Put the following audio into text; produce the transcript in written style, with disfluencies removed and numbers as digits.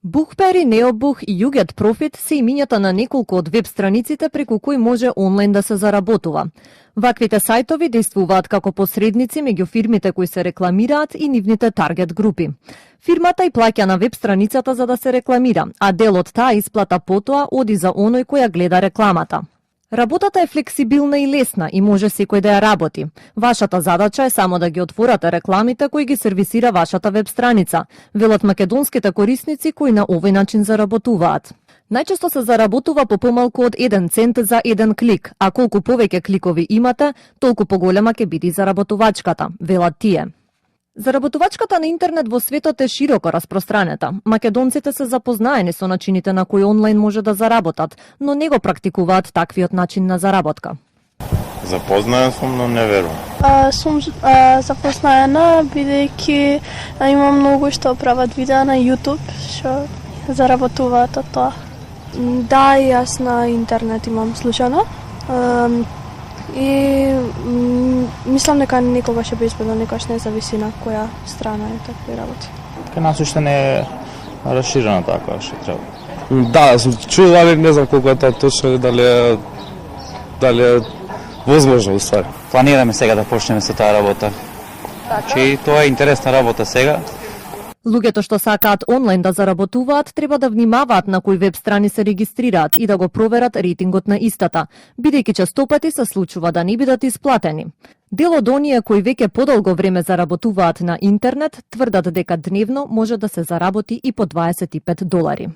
Bookber, Neobook и You Get Profit се имињата на неколку од веб страниците преку кои може онлайн да се заработува. Ваквите сајтови действуваат како посредници меѓу фирмите кои се рекламираат и нивните таргет групи. Фирмата и плаќа на веб страницата за да се рекламира, а дел од таа исплата потоа оди за оној кој ја гледа рекламата. Работата е флексибилна и лесна и може секој да ја работи. Вашата задача е само да ги отворате рекламите кои ги сервисира вашата веб страница, велат македонските корисници кои на овој начин заработуваат. Најчесто се заработува по помалку од 1 цент за 1 клик, а колку повеќе кликови имате, толку поголема ќе биде заработувачката, велат тие. Заработувачката на интернет во светот е широко распространета. Македонците се запознаени со начините на кои онлайн може да заработат, но не го практикуваат таквиот начин на заработка. Запознаен сум, но не верувам. Сум запознаена, бидејќи имам многу што прават видеа на YouTube, што заработуваат од тоа. Да, и јас на интернет имам слушано. И мислам дека некогаш е безбедно, некогаш не зависи на која страна е такви работи. Кај нас уште не е расширено така што треба. Да, сум чуo, дали не знам колку е тоа точно, дали е возможно уствари. Планираме сега да почнеме со таа работа. Значи тоа е интересна работа сега. Луѓето што сакаат онлайн да заработуваат треба да внимаваат на кои веб страни се регистрираат и да го проверат рейтингот на истата, бидејќи честопати се случува да не бидат исплатени. Дел од оние кои веќе подолго време заработуваат на интернет тврдат дека дневно може да се заработи и по $25.